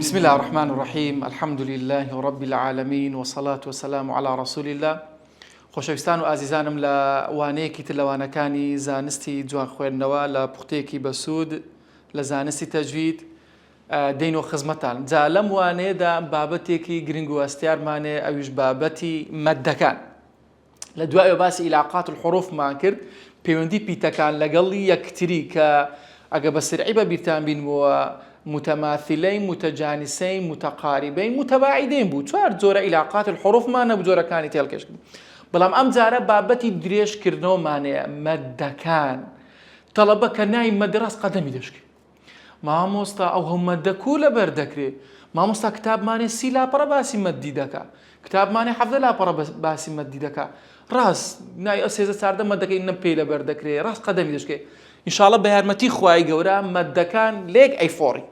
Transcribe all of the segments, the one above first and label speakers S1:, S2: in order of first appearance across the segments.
S1: بسم الله الرحمن الرحيم الحمد لله رب العالمين والصلاة والسلام على رسول الله. خۆشەویستان و ئازیزانم لە وانەیەکی تر لەوانەکانی زانستی جوان خوێندنەوە لە پوختەیەکی بەسوود لە زانستی تەجوید دەینەوە خزمەتان. جا لەم وانەیەدا بابەتێکی گرنگ و ئەستیارمانێ ئەویش بابەتی مەدەکان. لە دوایەوە باسی علاقات الحروفمان کرد، پەیوەندی پیتەکان لەگەڵی یەکتری کە ئەگە بە سرعی بە بیرتان بینەوە متماثلين متجانسين متقاربين متباعدين بو چوار جۆرە علاقات الحروف ما نەبوو جۆرەکانی تێڵکێش کرد. بەڵام ئەم جارە بابەتی درێژکردنەوەمانەیە مەدەکان. تەڵەبە کە نای مەدرەس قەدەمی دەشکی مامۆستا ئەو هەم مەدەکوو لەبەر دەکرێت. مامۆستا کتابمانێ 30 لاپەڕە باسی مەدی دەکا، کتابمانێ 17 لاپەڕە باسی مەدی دەکا. ڕاست نای ئەو 13 مەدەکەی نە پێی لەبەر دەکرێت، ڕاست قەدەمی دەشکێت. ئینشاڵڵە بە یارمەتی خوای گەورە مەدەکان لێک ئەیفۆڕی.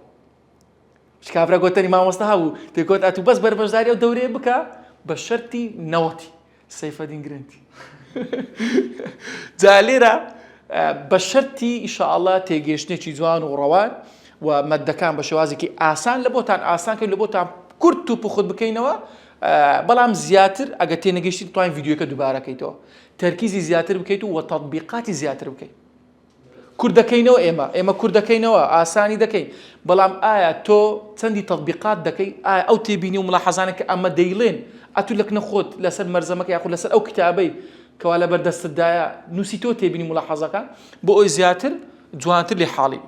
S1: شکافرە گۆتەنی مامۆستا هەبوو تێکۆت ئەتوو بەس بەربەشداری ئەو دەورەیە بکە بە شەرتی نەوەتی سەیفەدین گرنتی. جا لێرە بە شەرتی ئینشاءڵڵە تێگەیشتنێکی جوان و ڕەوان و مەدەکان بە شێوازێکی ئاسان لە بۆتان ئاسان کرد، لە بۆتان کورت و پوخت بکەینەوە. بەڵام زیاتر ئەگە تێنەگەیشتی توانین ڤیدیۆکە دووبارەکەیتەوە، تەرکیزی زیاتر بکەیت و تەطبیقاتی زیاتر بکەیت. کوردەکەینەوە ئێمە کوردەکەینەوە ئاسانی دەکەین، بەڵام ئایا تۆ چەندی تەطبیقات دەکەی؟ ئایا ئەو تێبینی و ملاحەزانێک کە ئەمە دەیڵێن ئەتوو لەکنە خۆت لەسەر مەرزەمەکە یاخود لەسەر ئەو کتابەی کەوا لەبەر دەستتدایە نووسی تۆ تێبینی ملاحەزەکان بۆ ئەوی زیاتر جوانتر لێ حاڵی.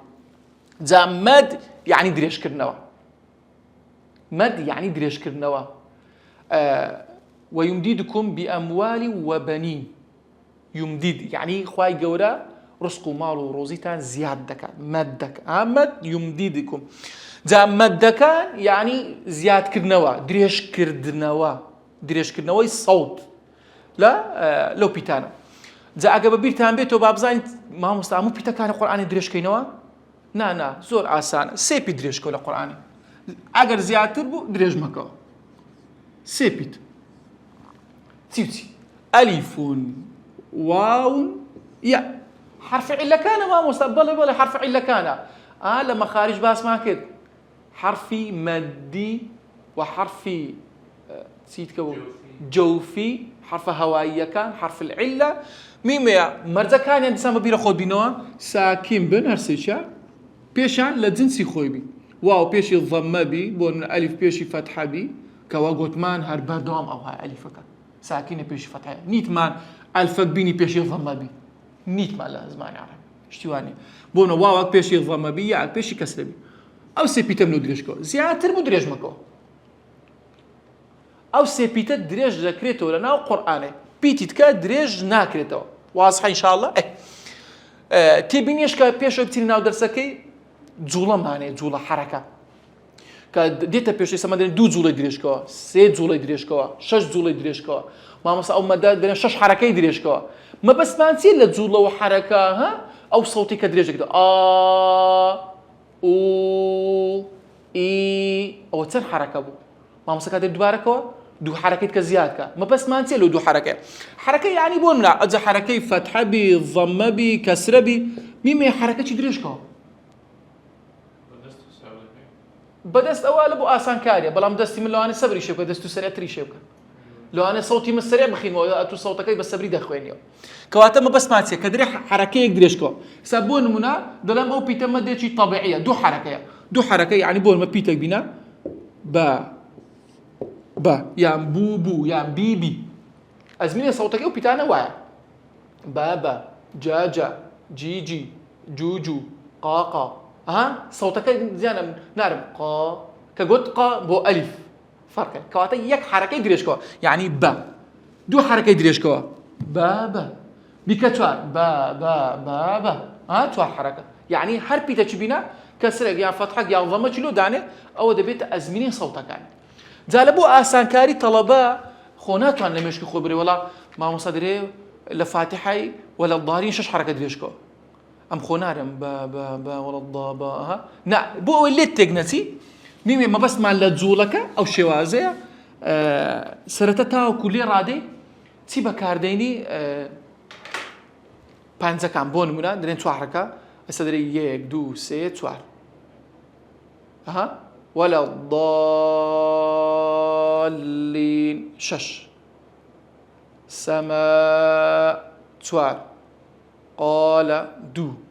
S1: جا مەد یعنی درێژکردنەوە. مەد یعنی درێژکردنەوە. ويمددكم بأموال وبنين. يمدد يعني خوای گەورە ڕزق و ماڵ و ڕۆزیتان زیاد دەکات. مەد یمدیدکم. جا مەدەکان یعنی زیادکردنەوە، درێژکردنەوەی سەوت لەو پیتانە. جا ئەگە بە بیرتان بێتەوە با بزانیت مامۆستا هەموو پیتەکانی قورئانی درێژکەینەوە؟ نا زۆر ئاسانە. سێ پیت درێژکەوە لە قورئانی. ئەگەر زیاتر بوو درێژ مەکەوە. سێ پیت چی؟ ئەلیفون واون یا حرف علەکانە مامۆستا. بەڵێ حرف علەکانە. لە مەخارج باسمان کرد. حرفی مەدی و حرفی چیتکەوە جەوفی، حرفە هەواییەکان، حرف العلە میمەیە. مەرجەکانیان دیسان بە بیرە خۆت بینەوە ساکین بن هەرسێکیان پێشیان لە جنسی خۆی بی. واو پێشی ضەممە بی، بۆ ئەلیف پێشی فەتحە بی کەوا گوتمان هەر بەردەوام ئەوهای ئەلیفەکە ساکینە پێشی فەتحە. نیتمان ئەلفەک بینی پێشی ضەممە بی، نیتمان لە زمانی عەرەبی شتیوانی بۆنە واوەک پێشی ضەممە بی یا پێشی کەسرە بی. ئەو سێ پیتە منو درێژکەوە. زیاتر بوو درێژ مەکەوە. ئەو سێ پیتە درێژ دەکرێتەوە لە ناو قورئانێ، پیتی تکە درێژ ناکرێتەوە. وازحە ئینشاءڵڵە. تێبینیش کە پێشەوە بچینە ناو دەرسەکەی جوڵەمانێ، جوڵە حەرەکە کە دێتە پێشەوەی سەمەدەن 2 جوڵەی درێژکەوە، 3 جوڵەی درێژکەوە، 6 جوڵەی درێژکەوە. مامۆستا ئەو مەدە بێنە 6 حەرەکەی درێژکەوە. مەبەستمان چیە لە جوڵە و حەرەکە؟ ئەو سەوتی کە درێژ دەکرێت ئو ئی ئەوە چەند حەرەکە بوو؟ مامۆستا کاتێک دووبارەکەوە 2 حەرەکەیت کە زیادکە. مەبەستمان چیە لەو 2 حەرەکە؟ حەرەکە یعنی بۆ منە ئەجە حەرەکەی فەتحە بی، ضەممە بی، کەسرە بی، میمێ حەرەکەی درێژکەوە. بەدەست ئەوە لە بۆ ئاسانکاریە، بەڵام دەستی من لەوانێ سەبری شێ بکە، دەست و سەرعەتری شێ بکە. لەوانێ سەوتی من سەرێ بخینەوە ئەتوو سەوتەکەی بە سەبری دەخوێنیەوە. کەواتە مەبەستمان چیە؟ کە درێ حەرەکەیەک درێژکەوە. سا بۆ نمونە دەڵێم ئەو پیتە مەدێکی تەبیعیە، 2 حەرەکەیە. 2 حەرەکە یعنی بۆ نمە پیتێک بینە بە یان بوو یان بی. ئەزمینە سەوتەکەی ئەو پیتانە وایە. بە جاجە جیجی جوجو قاقا. سەوتەکەی زیانە نارم قا کە گوت قا بۆ ئەلیف فەرقە. کەواتە یەک حەرەکەی درێژکەوە یعنی بە. 2 حەرەکەی درێژکەوە بە بیکە 4 بە 4 حەرەکە یعنی هەر پیتە چ بینە کەسرێک یان فەتحەک یان ضەممە چلۆ دانێ ئەوە دەبێتە ئەزمینەی سەوتەکانی. جا لە بۆ ئاسانکاری تەڵەبە خۆ ناتوان لە مێشکی خۆ بڕێ وەڵا مامۆستا دەرێ لە فاتحای وەلە الضالین 6 حەرەکە درێژکەوە. ئەم خۆ نارم بە وەڵە الضابە نا بۆ ئەوەی لێت تێک نەچی میمێ مەبەستمان لە جوڵەکە ئەو شێوازەیە سەرەتە تاوەکو لێ ڕادەی چی بەکاردێنی پانجەکان بۆ نمونە دەرێن 4 حەرەکە ئەستا دەرێ 1 2 3 4 ولا الضالين 6 سماء 4 قال 2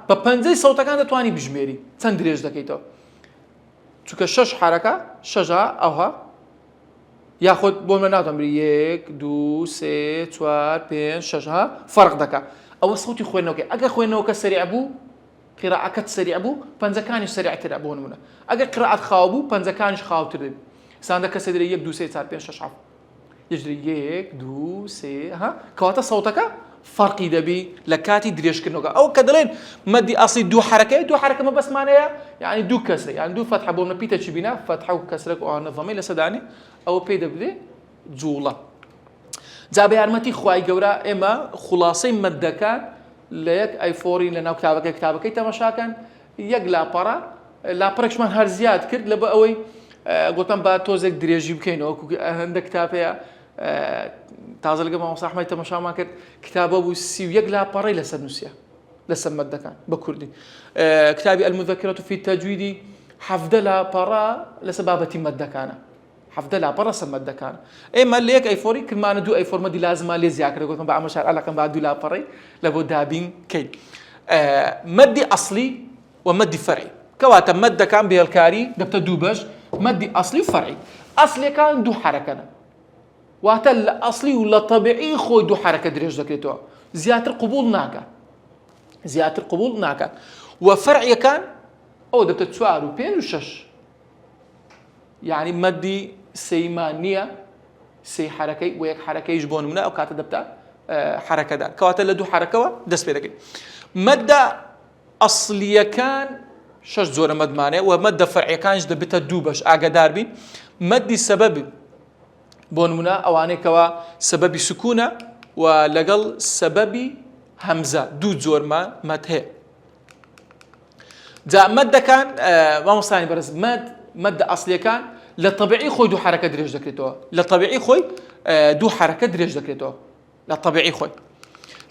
S1: بە پەنجەی سەوتەکان دەتوانی بژمێری چەند درێژ دەکەیتەوە چونکە 6 حرەکە 6 ئەوها یاخۆت بۆ من ناتوان بری 1 2 3 4 5 6 فەرق دەکات ئەوە سەوتی خوێندنەوەکەی ئەگەر خوێندنەوەکە سەریع بوو قراءەکەت سەریع بوو پەنجەکانیش سەریعترە بۆ نمونە ئەگەر قراءەت خاو بوو پەنجەکانیش خاوتر دەبێت ساندە کەسە دەرێ 1 2 3 4 5 6 یەکدری 1 2 3 کەواتە سەوتەکە فەرقی دەبی لە کاتی درێژکردنەوەکە ئەو کە دەڵێن مەدی ئەسڵی 2 حرەکەی 2 حرەکە مەبەستمانەیە یعنی 2 کەسرە یعنی 2 فتحە بۆ نەپیتە چی بینە فتحە و کەسرە و نەظەمەی لەسەدانی ئەوە پێی دەبێ جوڵە جا بە یارمەتی خوای گەورە ئێمە خوڵاسەی مەدەکان لە یەک ئەیفۆری لە ناو کتابەکەی تەماشاکەن یەک لاپەرێکشمان هەر زیاد کرد لە بە ئەوەی گوتم با تۆزێک درێژی بکەینەوە هەندێک کتابەیە تازە لەگە مامۆستا ئەحمەدی تەماشامان کرد کتابە بوو 31 لاپەڕەی لەسەر نووسیە لەسەر مەدەکان بە کوردی کتابی المذەکرەت فی التەجویدی 17 لاپەڕە لەسەر بابەتی مەدەکانە 17 لاپەڕە لەسەر مەدەکانە ئێمە لە یەک ئەیفۆری کردمانە 2 ئەیفۆر مەدی لازمە لێ زیادکرد گوتم بە ئەمەشار ئەلەکەم با 2 لاپەڕەی لە بۆ دابین کەین مەدی ئەسڵی و مەدی فەرعی کەواتە مەدەکان بێڵکاری دەبتە 2 بەش مەدی ئەسڵی و فەرعی ئەسڵیەکان 2 حرەکەنە واتە لە ئەسڵی و لە طەبیعی خۆی 2 حرەکە درێژ دەکرێتەوە زیاتر قبول ناکات و فەرعیەکان ئەو دەبتە 4 و 5 و 6 یعنی مەدی سەیمان نییە سەی حرەکەی و یەک حرەکەیش بۆ نمونە ئەو کاتە دەبتە حرەکەدار کەواتە لە 2 حرەکەوە دەست پێ دەکەین مەدە ئەسڵیەکان 6 جۆرە مەدمانێ و مەدە فەرعیەکانش دەبێتە 2 بەش ئاگادار بین مەدی سەبەب بۆ نمونە ئەوانەی کەوا سەبەبی سکوونە و لەگەڵ سەبەبی هەمزە 2 جۆر مەد هەیە جا مەدەکان مامۆستانی بەرز مەدە ئەسڵیەکان لە طەبیعی خۆی 2 حرەکە درێژ دەکرێتەوە لە طەبیعی خۆی 2 حرەکە درێژ دەکرێتەوە لە طەبیعی خۆی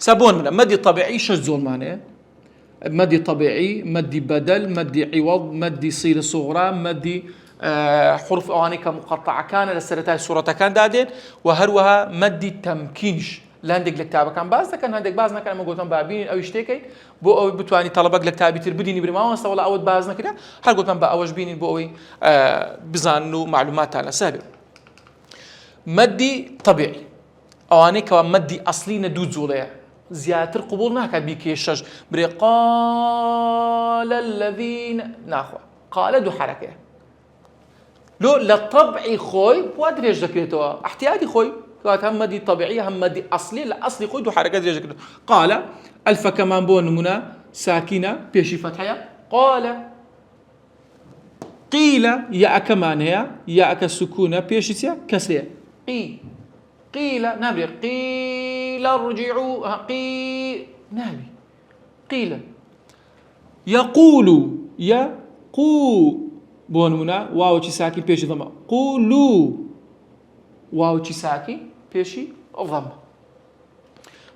S1: سابۆن منە مەدی طەبیعی 6 جۆرمانەیە مەدی طەبیعی مەدی بەدەل مەدی عیوەض مەدی سیرە سوغرا مەدی حروف ئەوانەی کە مقەطعەکانە لە سەرەتای سوورەتەکاندا دێن و هەروەها مەدی تەمکینش لە هەندێک لە کتابەکان باز دەکەن هەندێک باز نەکەن ئەمە گوتم بابینین ئەوی شتێکەی بۆ ئەوەی بتوانانی تەڵەبەک لە کتابی تر بدینی برماوەستە وڵا ئەوت باز نەکرا هەر گوتم بە ئەوەش بینین بۆ ئەوەی بزانن و معلوماتان لەسەر بێت مەدی طەبیعی ئەوانەی کەوا مەدی ئەسڵینە 2 جوڵەیە زیاتر قبول ناکات بیکێ 6 برێ قال الذين ناخوا قال 2 حرەکەیە لو لطبعي خوي وادريج ذكرته احتياطي خوي كانت هم مدي طبيعيه هم مدي اصلي لا اصلي خوي دو حركات دريج ذكرته قال الف كمان بون نمونه ساكنه بيشي فتحه قال قيل يا كمان هي يا كسكونه بيشي كسريه قيل نبي قيل ارجعوا نبي قيل يقول بۆ نمونە واوەکی ساکی پێشی ضەمە قولوا واوەکی ساکی پێشی ضەمە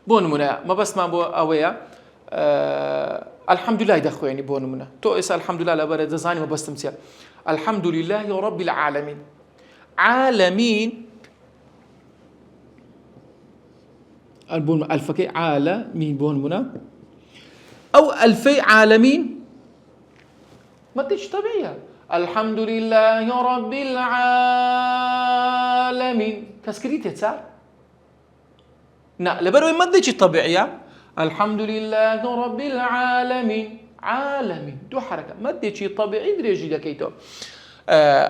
S1: بۆ نمونە مەبەستمان بۆ ئەوەیە الحەمدولای دەخوێنی بۆ نمونە تۆ ئێستا الحەمدولا لەبەرە دەزانی مەبەستم چییە الحەمدولله رب العالمین عالمین ئەلفەکەی عالەمین بۆ نمونە ئەو ئەلفەی عالمین مەدێکی طەبیعیە الحمد لله رب العالمين كسكريتي صار نا لبروي مدتي طبيعيه الحمد لله رب العالمين عالمين 2 حركه مدتي طبيعي دريجي دكيتو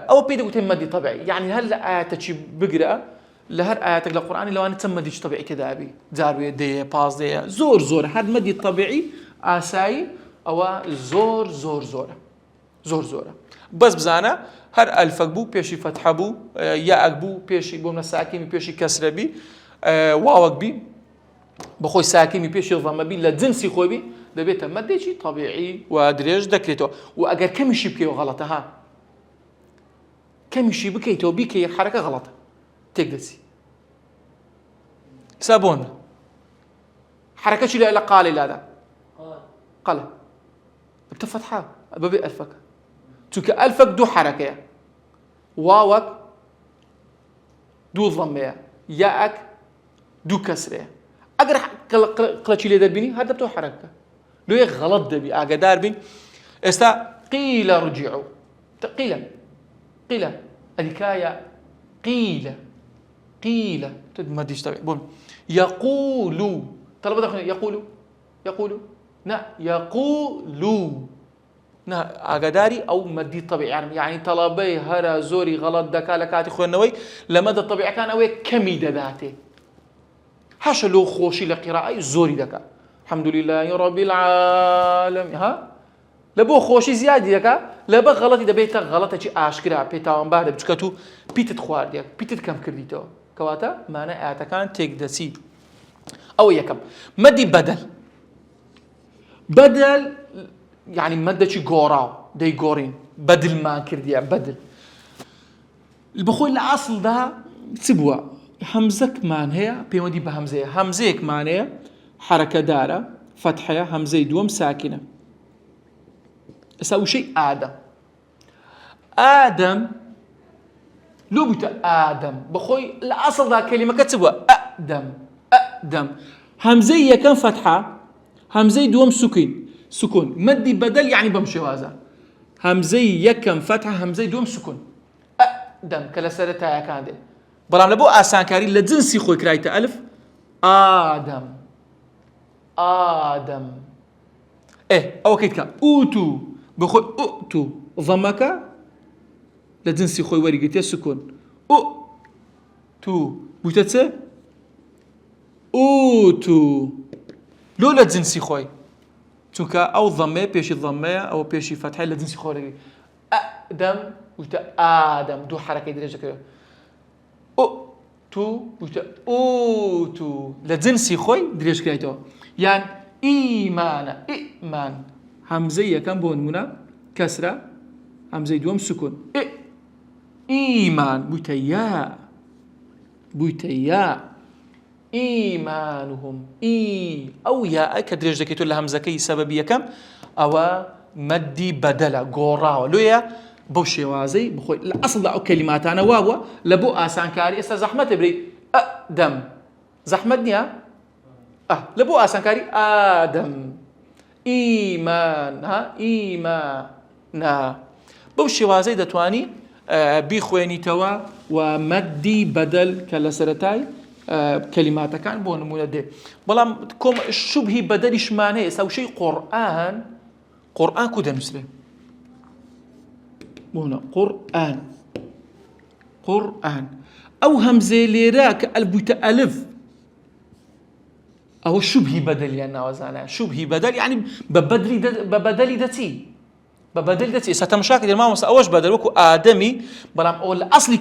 S1: او بيدو مدي طبيعي يعني هل اياتك بقرا لهر اياتك القران لو انا تمدي طبيعي كذا ابي زارويه دي باز دي زور هاد مدي طبيعي اساي او زور بس بزانە هەر ئەلفەک بوو پێشی فتحە بوو یاءک بوو پێشی بۆ منە ساکیمی پێشی کەسرە بی واوەک بی بەخۆی ساکیمی پێشی ضەمە بی لە جنسی خۆی بی دەبێتە مەدێکی طەبیعی و درێژ دەکرێتەوە و ئەگەر کەمیشی بکەیەوە غەڵەتە کەمیشی بکەیتەوە بیکە یەک حرەکە غەڵەتە تێک دەچی سابۆن حرەکەی لە قاڵی لادا قەڵە بتە فتحە بەبێ ئەلفەکە چونکە ئەلفەک دوو حرەکەیە، واوەک دوو ضەمەیە، یاءەک دوو کەسرەیە. ئەگەر قڵەکی لێ دەربینی هەر دەبتەوە حرەکە، لێ غەڵەت دەبی، ئاگادار بین. ئێستا قیل ڕجیعوا، قیل ئەلیکایە قیل مەدیش تەبیع بوون. يقول طلبة دخلنا يقول نا يقول نا أقداري أو مدي طبيعي يعني طلبي هرا زوري غلط دكا لكاتي خوينوي لمدى الطبيعي كان أوي كمي دذاته حاشا لو خوشي لقراءة زوري دكا الحمد لله رب العالمين ها لبو خوشي زيادة دكا لبا غلطي دبيتا غلطة شي أشكرا بيتا ومبارد بشكتو بيتت خوار ديك بيتت كم كرديتو كواتا معنى اعتكان تيك دسي أو يكم مدي بدل يعني مادة شي غوراو دي غورين بدل ما كرديا بدل البخوي الأصل ده سبوا همزك معناها بيودي بهمزة همزيك معناها حركة دارة فتحة همزة دوم ساكنة يساوي شيء آدم لو بتا آدم بخوي الأصل ده كلمة كتبوا أقدم همزية كان فتحة همزية دوم سكون مدي بدل يعني بمشي وازا همزية كان فتحة همزية دوم سكون أقدم كلا سرتها كان دي بلام لبو آسان كاري لجنسي خوي كرايته ألف آدم إيه أو كيتكا أوتو بخوي أوتو ضمك لجنسي خوي ورقتي سكون تو بوتتسه اوتو لو لجنسي خوي چونكا او ضمه بيشي ضمه او بيشي فتحه لجنسي خوي اقدم وتا ادم دو حركه درجه كده تو وتا اوتو لجنسي خوي درجه كده يعني ايمان همزه كان بون منا كسره همزه دوم سكون إيمان بويتيا إيمانهم أو يا كدرج ذكيتو لهمزة كي سببية كم أو مدي بدلا غورا لويا بوشي وازي بخوي الأصل أو كلمات أنا واوا لبو آسان كاري إستا زحمة بري أقدم زحمة دنيا لبو آسان كاري آدم إيمان إيمان بوشي وازي دتواني بيخويني توا ومدي بدل كلا سرتاي كلمات كان بون مولد بلام كم شبه بدلش معناه أو شيء قرآن كده نسله هنا قرآن أو همزة ليراك ألف ألف أو شبه بدل يعني وزانا شبه بدل يعني ببدل دتي ببدل ستمشاكل ما أوش بدل وكو آدمي بلام أول أصل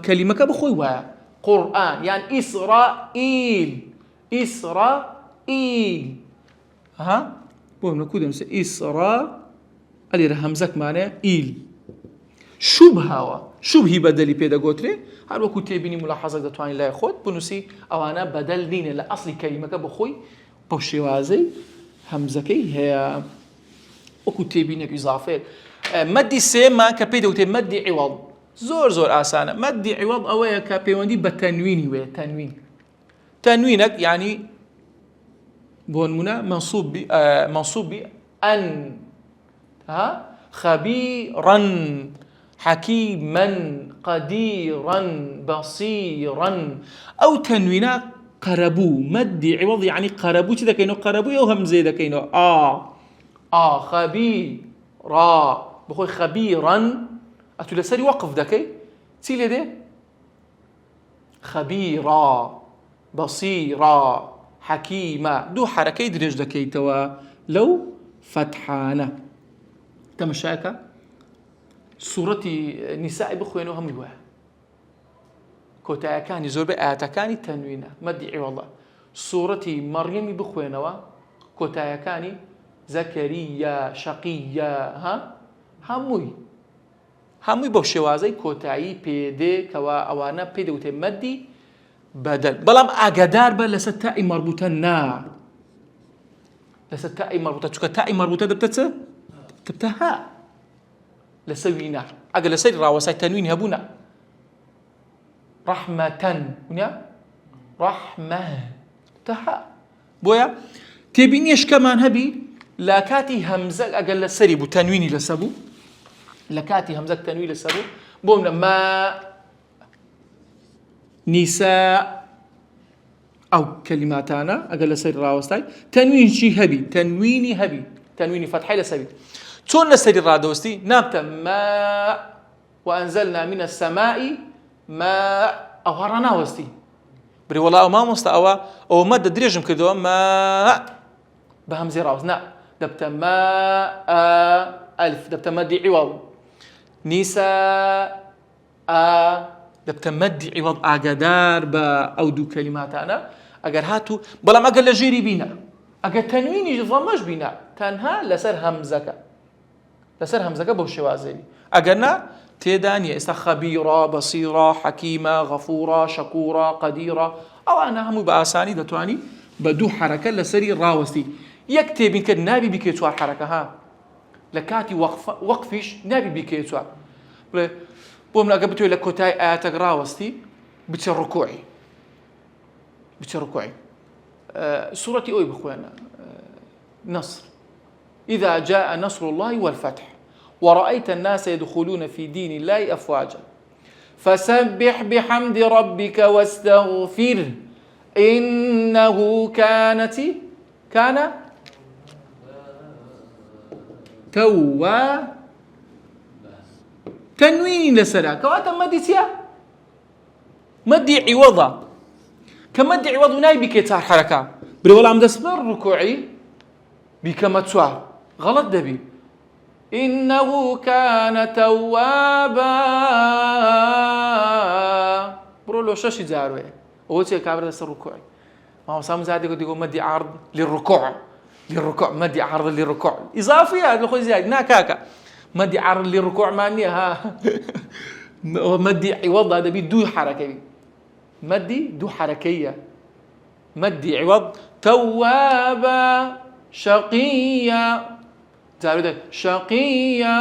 S1: كلمة كبخوي ويا قرآن يعني إسرائيل ها بوم نكود مثل إسراء اللي رهمزك معناه شبه بدلي بيدا قوتري هل وكو تبيني ملاحظة دتواني لا يخوت بنسي أو أنا بدل دين لأصل كلمة كبخوي بوشي وازي همزكي هي وكو تبينك إضافة مدي سيما كبيدا وتي مدي عوض زور آسانة مدي عوض أويا كابيوندي بتنويني ويا تنوينك يعني بون منا منصوب أن ها خبيرا حكيما قديرا بصيرا أو تنوينا قربو مدي عوض يعني قربو كذا كينو قربو أو همزة ذا كينو خبيرا بخوي خبيرا أتولى سري وقف ذكي تيلي ده خبيرا بصيرا حكيما دو حركة درج ذكي توا لو فتحانا تمشاكا سورة نساء بخوينو هم الوا كوتا كاني زور بآتكاني تنوينا مدعي والله سورة مريم بخوينوا كوتا كاني زكريا شقيا هموي بو شوازي كوتاي بيدي كوا اوانا بيدي وتمدي بدل بلام اقدار بل لستاء مربوطة لستاء مربوطة تاء مربوطة دبتها لسوينا أجل لسير راوساي تنوين هبونا رحمة ونيا رحمة تها بويا تبينيش كمان هبي لكاتي همزة أجل لسري بو تنويني لسبو لكاتي همزة تنوين لسبو بومنا ما نساء أو كلماتنا أجل لسري راوستاي تنوين شي هبي تنويني هبي تنويني فتحي لسبي تون لسري رادوستي نابت ما وأنزلنا من السماء ماء أو هرانا وستي بري والله ما مست أو مادة دريجم كده ما بهمزة راوس نا دبت ماء ألف دبت مدي عوض نساء دبت مدي عوض أقدار أو دو كلمات أنا أجر هاتو بلا ما قال لجيري بينا أجر تنويني ضمج بينا تنها لسر همزك بوشوازي أجرنا تيدانية استا خبيرة بصيرة حكيمة غفورة شكورة قديرة أو أنا هم بأساني دتواني بدو حركة لسري راوستي يكتب إنك نابي بكيتوار حركة ها لكاتي وقفش نابي بكيتوار بوم لقبتو لك كوتاي آياتك راوستي بتركوعي سورة أوي بخوانا نصر إذا جاء نصر الله والفتح ورأيت الناس يدخلون في دين الله أفواجا فسبح بحمد ربك واستغفره إنه كان تنوين لسرا كواتا مدي عوضا كمدي عوض ناي بكيتار حركة بري ولا عم دسبر ركوعي بكمتسوا غلط دبي إنه كان توابا برو لو شاشي جاروي أول شيء كابر دس الركوعي ما هو سام زادي يقول مدي عرض للركوع مدي عرض للركوع إضافية لخوي زياد ناكاكا مدي عرض للركوع ماني ها مدي عوض هذا بدو حركة مدي دو حركية مدي عوض توابا شقيا زارو شقيا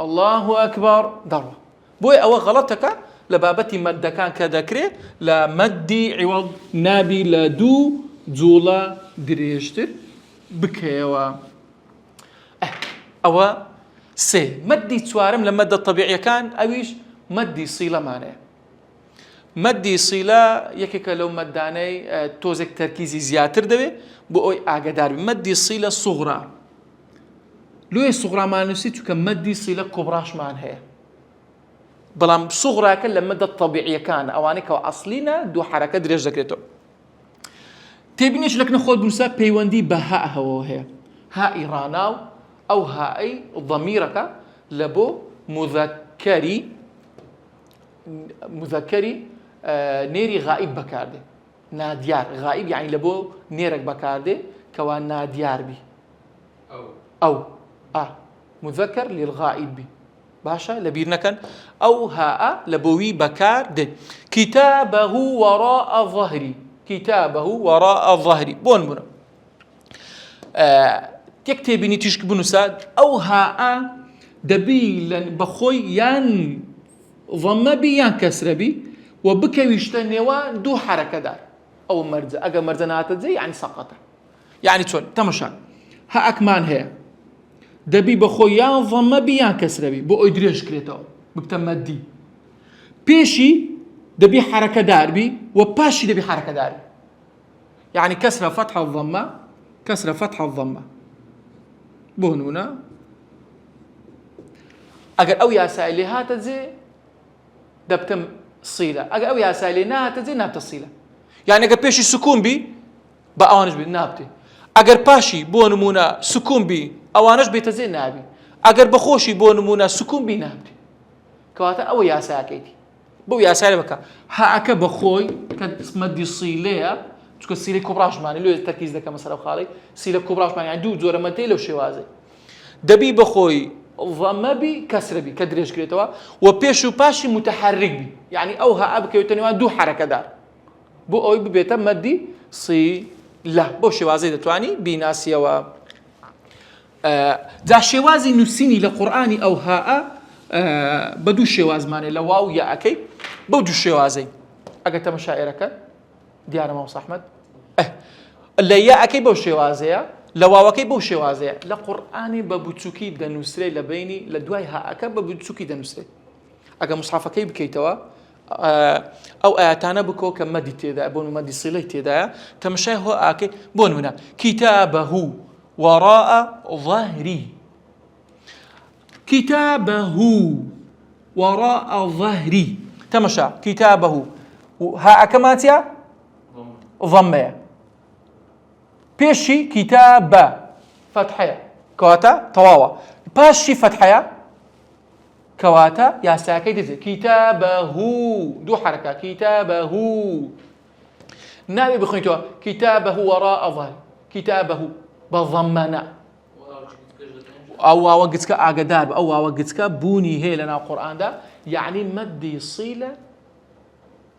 S1: الله أكبر ضربة بوي أو غلطك لبابتي مد كان كذكره لا مدي عوض نابي لدو زولا دريشتر بكيوا أو سي مدي توارم لما مد الطبيعي كان أويش مدي صيلة معناه مدي صيلة يكيك لو مداني توزك تركيزي زياتر دبي بأوي أقدار مدي صيلة صغرى لو صغرى ما نسيتو كمدي صيلة كبراش معناها بلام صغرى كان لما مدى الطبيعي كان أوانيك وأصلينا دو حركة دريج ذكرته تبينيش لك نخوض بنسا بيواندي بهاء هوهي هاء راناو أو هاء ضميرك لبو مذكري نيري غائب بكارده ناديار غائب يعني لبو نيرك بكارده كوان ناديار بي أو مذكر للغائب بي باشا لبيرنا كان أو هاء لبوي بكارده كتابه وراء ظهري بون تكتبيني تشك بنساد أو هاء دبيلا بخوي يان ضم بي يان كسر بي وبكويشت نيوان دو حركة دار أو مرزة أجا مرزة ناتزي يعني سقط يعني تقول تمشى ها أكمان هي دبي بخويان ضم بيان كسر بي بو إدريش كريتو بتمدي بيشي دبي حركة دار بي وباشي دبي حركة دار يعني كسر فتح الضمة بهنونا أجر أو يا سائلي هاتزي دبتم صيلة أجا أو يا سالي ناتزي نابت الصيلة يعني أجا بيشي سكون بي بأوانج بي نابتي أجر باشي بونمونا سكون بي أوانج بي تزي نابي أجر بخوشي بونمونا سكون بي نابتي كواتا أو يا ساكيتي بو يا سالي بكا ها أكا بخوي كانت مدي صيلة تكون صيلة كبراش معني لو التركيز ذاك مثلا خالي صيلة كبراش معني يعني دو زورة متي لو شوازي دبي بخوي ضم بي كسر بي كدريش كريتوا وبيشو باشي متحرك بي يعني أوها أبكي وتنوان دو حركة دار بو أوي ببيتا مدي صي لا بو شوازي دتواني بناسية جا شێوازی نووسینی لە قورئانی ئەو هاء بە دوو شێوازمانێ لە واو یاءەکەی بەو دوو شێوازەی ئەگەر تەماشایەرەکە دیارە مامۆستا ئەحمەد لە یاءەکەی بەو شێوازەیە لە واوەکەی بەو شێوازەیە لە قورئانی بە بچووکی دەنووسرێ لە بینی لە دوای هاءەکە بە بچووکی دەنووسرێ ئەگە مصحفەکەی بکەیتەوە ئەو ئاەتانە بکۆ کە مەدی تێدایە بۆ مەدی سیلەی تێدایە تەماشای هۆ ئاکەی بۆ نمونە کتابه وراء ظهری كتابه وراء ظهري تمشى كتابه ها كماتيا ضمه بيشي كتاب فتحه كواتا تواوا باشي فتحه كواتا يا ساكيت كتابه دو حركه كتابه نابي بخيتوا كتابه وراء ظهر كتابه بضمنا أو وقتك أقدار أو وقتك بوني هي لنا القرآن ده يعني مدي صيلة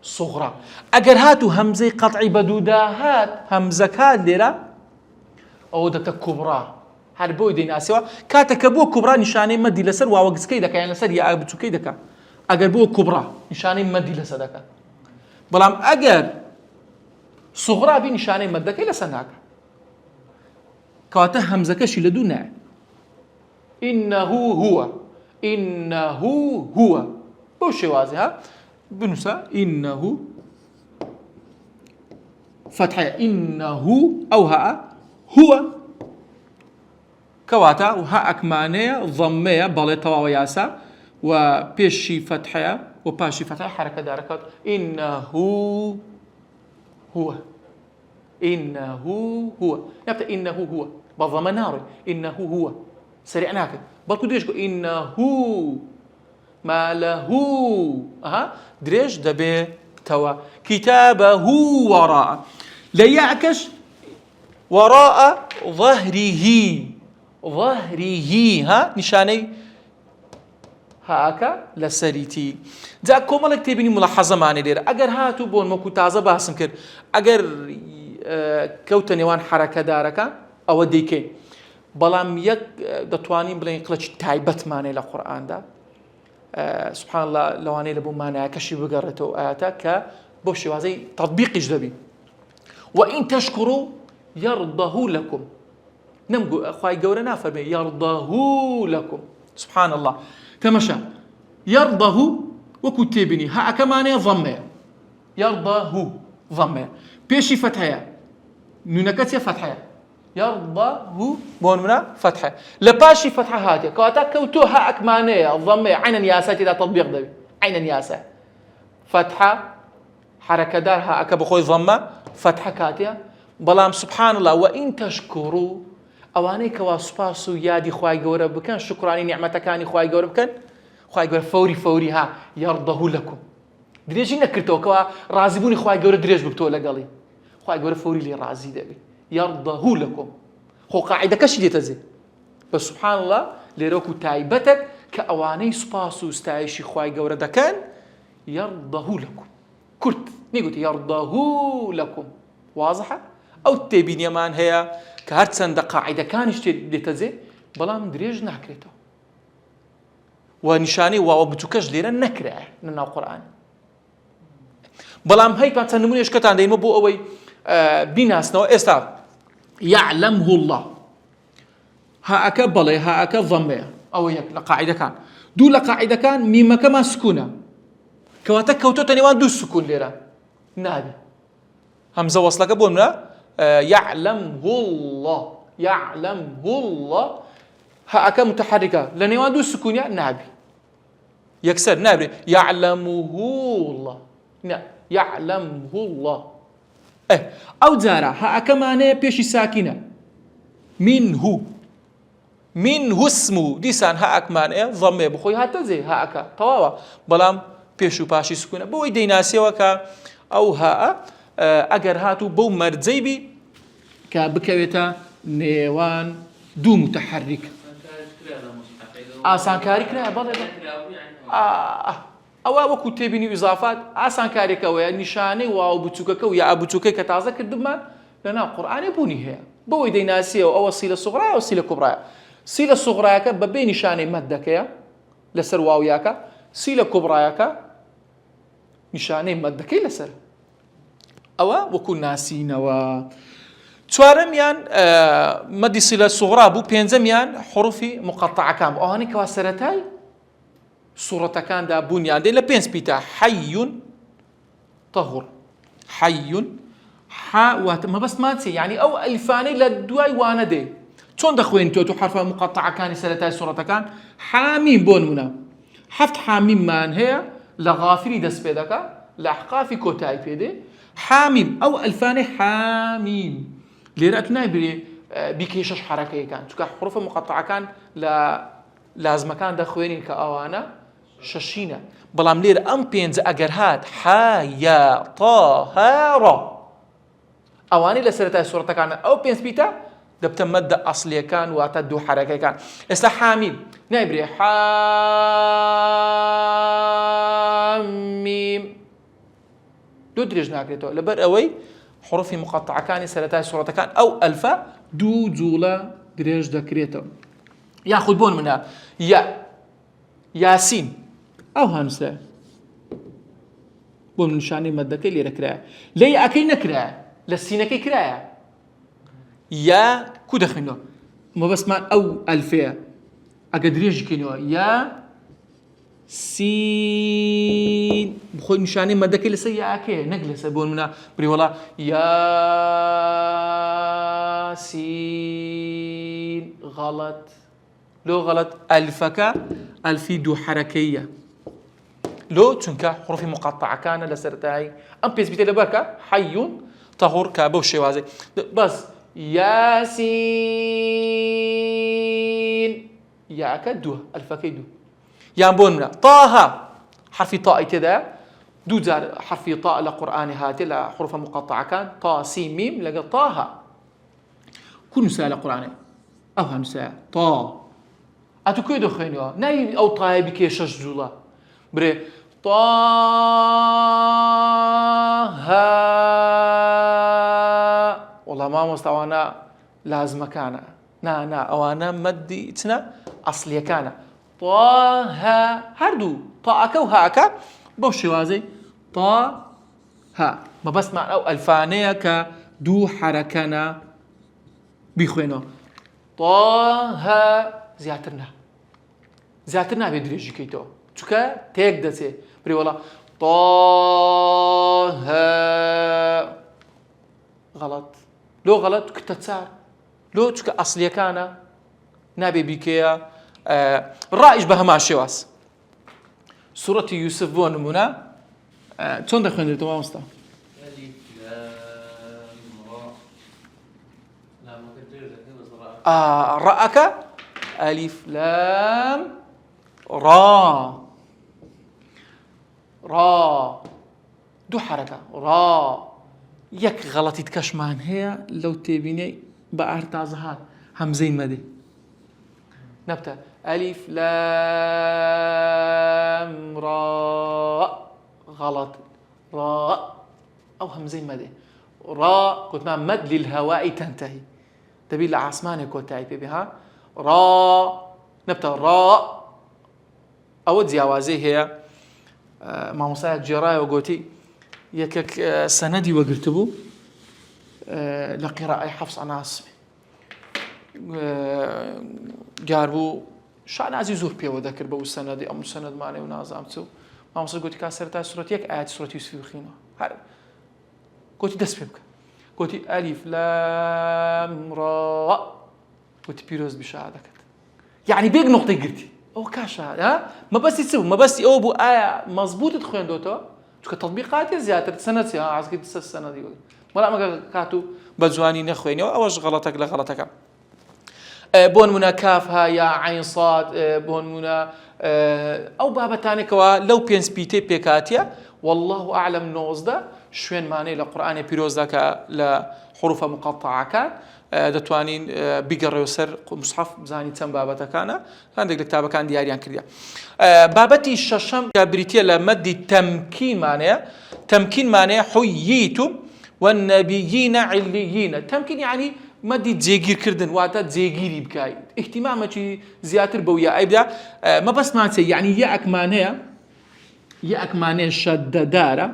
S1: صغرى أجر هاتو همزة قطعي بدوداهات همزة كادرة أو ده كبرى هذا بوي دين آسيوا كاتك بو كبرى نشاني مدي لسر ووقتك كيدك يعني لسر يا أبتو كيدك أجر بو كبرى نشاني مدي لسدك بلام أجر صغرى بي نشاني مدك إلى سناك كاته همزة كشي لدونا إنه هو بوشي وازي ها بنسى إنه فتحة إنه أو ها هو كواتا وها أكمانية ضمية بلطة وياسا وبيشي فتحة وباشي فتحة حركة داركات إنه هو يبقى إنه هو بضم ناري إنه هو سريعناك بلكو دريش إنه ما له دريش دبي توا كتابه وراء لا يعكش وراء ظهره نشاني هاكا لسريتي جا كومالك تبيني ملاحظة معني دير اگر هاتو بون مكو تازه باسم كر اگر كوتنيوان حركة داركا او ديكي بلام يك دتوانين بلين قلتش تايبت ماني للقرآن ده سبحان الله لو أنا لبو ماني كشي بقرته آياتك بوشي وهذا تطبيق جدبي وإن تشكروا يرضه لكم نمجو أخوي جورنا فرمي يرضه لكم سبحان الله تمشى يرضه وكتبني ها كمان ضمه يرضه ضمه بيشي فتحة نونكتيا فتحة يرضه بونمنا فتحة لباشي فتحة هاتي كواتا كوتوها أكمانية الضمة عينا ياسا تدا تطبيق دبي عينا ياسا فتحة حركة دارها أكبخوي ضمة فتحة كاتيا بلام سبحان الله وإن تشكروا أواني كوا سباسو يادي خواي قورا بكن شكراني نعمتكاني خواي قورا بكن خواي قورا فوري ها يرضه لكم دريجي نكرتو كوا رازبوني خواي قورا دريج بكتو لقالي خواي قورا فوري لي رازي دبي يرضه لكم هو قاعدة كشي تزي بس سبحان الله ليروكو تايبتك كأواني سباسو استعيشي خواي قورا دكان يرضه لكم كرت نيقول يرضه لكم واضحة أو تبين يمان هي كهرتسن دا قاعدة كانش تزي بلام دريج نكرته ونشاني وبتوكش ليرا نكره من القرآن بلام هيك ما تنموني إيش كتان دايما بو أوي بناس نو إستاف يعلمه الله هاك بلي هاك ضمه أو يك لقاعدة كان دو لقاعدة كان مما كما سكونة كواتك كوتو تنيوان دو سكون ليرا نابي همزة وصلك بولنا يعلمه الله هاك متحركة لنيوان دو سكون يا نابي يكسر نابي يعلمه الله يعلمه الله أو زارا ها كمان بيشي ساكنة منه اسمه ديسان ها كمان ضمه بخوي هاتا زي ها طواوا بلام بيشو باشي سكونة بوي ديناسي وكا أو ها أجر هاتو بو مرزيبي كبكويتا نيوان دو متحرك آسان كاري كلا بلا أو وكو تبيني إضافات آسان كاري كوي نشاني واو بتوكك ويا أبوتوكي كتازك الدمان لنا القرآن يبوني هي بوي ديناسية أو وسيلة صغرى أو وسيلة كبرى سی لە سوغڕایەکە بەبێ نیشانەی مەدەکەیە لەسەر واویاکە، سی لە کۆبڕایەکە نیشانەی مەدەکەی لەسەر. ئەوە وەکو ناسینەوە. چوارەمیان مەدی سیلە سوغڕا بوو. پێنجەمیان حروفی مقەطعەکان بوو. ئەوانەی کەوا سەرەتای سوورەتەکاندا بوونیان دێ لە پێنج پیتە. حەیون طەهور، حەیون حا واتە مەبەستمان چێ؟ یعنی ئەو ئەلیفانەی لە دوای وانە دێ چۆن دەخوێنیتەوە تو حرفە مقەطعەکانی سەرەتای سوورەتەکان؟ حامیم بۆ نمونە هەفت حامیممان هەیە لە غافری دەست پێ دەکا، لە ئەحقافی کۆتایی پێدێ. حامیم ئەو ئەلفانەی حامیم لێرە ئەتو نایبرێ بیکەی شەش حەرەکەیەکان، چونکە حروفە مقەطعەکان لە لازمەکان دەخوێنین کە ئەوانە شەشینە. بەڵام لێرە ئەم پێنجە ئەگەر هات حا یا تا ها ڕا ئەوانەی لە سەرەتای سوورەتەکانە ئەو پێنج پیتە دەبتە مەدە ئەسڵیەکان واتە دوو حەرەکەیەکان. ئێستا حامیم نایبرێ حامیم دوو درێژ ناکرێتەوە لەبەر ئەوەی حروفی مقەطعەکانی سەرەتای سوورەتەکان ئەو ئەلفە دوو جوڵە درێژ دەکرێتەوە. یاخود بۆ نمونە یا یاسین ئەو هەنووسە بۆ نیشانەی مەدەکەی لێرە کرایە، لە یاکەی نەکرایە، لە سینەکەی کرایە. یا کو دەخوێنەوە مەبەستمان ئەو ئەلفەیە ئەگە درێژی کەینەوە یا سین بخۆی نیشانەی مەدەکەی لەسەر یاکەیە نەک لەسەر. بۆ نمونە بڕی وەڵا یاسین غەڵەت لۆ غەڵەت ئەلفەکە ئەلفی دوو حەرەکەیە لۆ چونکە حروفی مقەطعەکانە لە سەرەتای ئەم پێنج بیتە لەبەرکە حەیون طەهور کە بەو شێوازەی بەس یاسین یاکە دووە ئەلفەکەی دوو. یان بۆ نمونە طاها حرفی تائی تێدایە دوو جار حرفی تا لە قورئانی هاتێ لە حروفە مقەطعەکان تا سین میم لەگەڵ طاها کو نووسا لە قورئانێ ئەو هەنووسە تا ئەتو کوێ دەخوێنەوە نای ئەو تایە بیکێ شەش جوڵە برێ طاها وەڵا مامۆستا ئەوانە لازمەکانە نا ئەوانە مەدی چنە ئەسڵیەکانە. طاها هەردوو تاءەکە و هاکە بەو شێوازەی طاها مەبەستمان ئەو ئەلفانەیە کە دوو حەرەکەنە بیخوێنەوە. طاها زیاتر نابێت درێژی کەیتەوە چونکە تێک دەچێ بڕێ وەڵا طاها غەڵەت لۆ غەڵەت کتە چار لۆ چونکە ئەسڵیەکانە نابێ بیکەیە. ڕائیش بە هەمان شێواز سوورەتی یوسف بۆ نمونە چۆن دەخوێنرێتەوە مامۆستا؟ ڕائەکە ئەلیف لام ڕا دوو حەرەکە ڕا. یەک غەڵەتی کەشمان هەیە لەو تێبینەی بە ئار تازە هات هەمزەی مەدێ نەبتە ئەلیف لام ڕا غەڵەت ڕا ئەو هەمزەی مەدێ ڕا گوتمان مەد للهەوائی تەنتەهی دەبی لە ئاسمانێک کۆتایی پێبێ ها ڕا نەبتە ڕا. ئەوە جیاوازەی هەیە مامۆستایەک جێڕایەوە گوتی یەکێک سەنەدی وەگرتە بوو لە قیرائەی حەفس عن عاصم دیار بوو شانازی زۆر پێوە دەکرد بە و سەنەدی ئەم سەنەدمانەی و نازام چوو مامۆستا گوتی کا سەرەتای سوورەت یەک ئایەتی سوورەتی یوسفی بخوێنەوە هەر گوتی دەست پێ بکە گوتی ئەلیف لام ڕا گوتی پیرۆز بیشا دەکەت یعنی بێک نقطەی گرتی ئەو کاشە مەبەستی چ بوو مەبەستی ئەوە بوو ئایا مەزبوطت خوێندۆتەوە چونکە تەطبیقاتی زیاتر سەنەتی عازکەی سەنەدی بەڵام ئەگەر کات و بە جوانی نەخوێنیەوە ئەوەش غەڵەتێک لە غەڵەتەکە. بۆ نمونە کافها یا عین صاد بۆ نمونە ئەو بابەتانێکەوە لەو پێنج پیتەی پێکاتیە والله ئەعلەم 19 شوێنمانەی لە قورئانی پیرۆزدا کە لە حروفە مقەطعەکان دەتوانین بیگەڕێەوە سەر مصحف بزانی چەند بابەتەکانە هەندێک لە کتابەکان دیاریان کردیە. بابەتی شەشەم کە بریتیە لە مەدی تەمکینمانەیە تەمکینمانەیە حوییتم والنبیین علیین تەمکین یعنی مەدی جێگیرکردن واتە جێگیری بکایت احتیمامەکی زیاتر بەو یا ئەیبدا مەبەستمان چێ یعنی یەکمانەیە شەدەدارە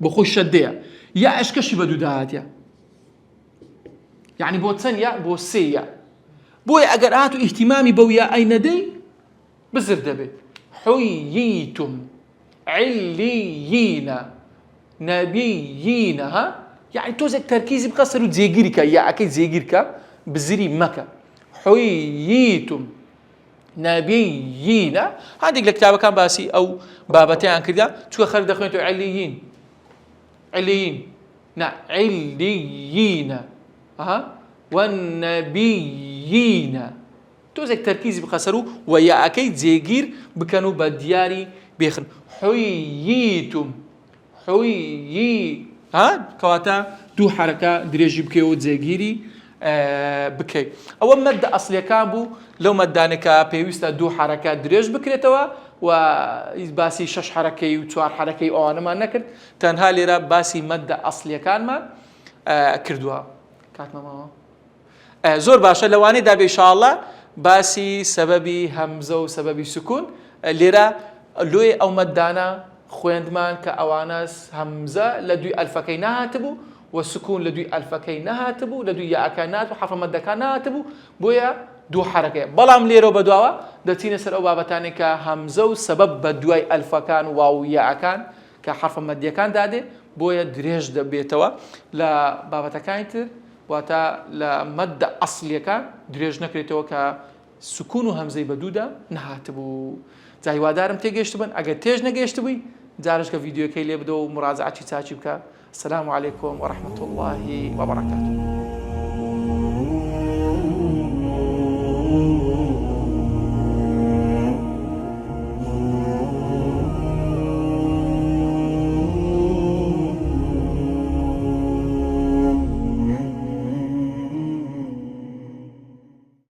S1: بۆ خۆی شەدەیە یا ئەشکەشی بە دوو داهاتیە یعنی بۆ چەند یا بۆ سێ یا بۆیە ئەگەر هات و احتیمامی بەو یا ئەی نەدەی بزر دەبێت حوییتم علیینە نەبیینە ها يعني توزك تركيزي بقصر وتزيجيرك يا أكيد زيجيرك بزري مكة حييتم نبيين هذه الكتابة كان باسي أو بابتين كذا شو خرج دخلتوا عليين عليين ها والنبيين توزك تركيزي بقصروا ويا أكيد زيجير بكانوا بدياري بيخن حييتم ها كواتا دو حركة دريجي بكي وزيجيري بكي أو مادة أصلية كابو لو مادانك بيوستا دو حركة دريج بكريتوا وباسي شش حركة وتوار حركة أو أنا ما نكر تنها ليرا باسي مادة أصلية كان ما كردوها كاتنا ما زور باشا لواني دابي إن شاء الله باسي سببي همزة وسببي سكون ليرا لوي أو مادانا خويندمان كأوانس همزة لدوي ألفكي نهاتبو والسكون لدوي ألفكي نهاتبو لدوي يأكانات وحرف مدكا نهاتبو بويا دو حركة بلام ليرو بدواوا دتين سر أو بابتاني كهمزة وسبب بدوي ألفكان واو يأكان كحرف مدكان داده بويا دريج دبيتوا لا بابتكاينتر واتا لمد أصلي كان دريج نكريتوا كسكون وهمزة بدودا نهاتبو زي وادارم تيجيشت بن أجر تيج نجيشت بي جارش كفيديو كي اللي بدو مراجعة تاجي بك السلام عليكم ورحمة الله وبركاته.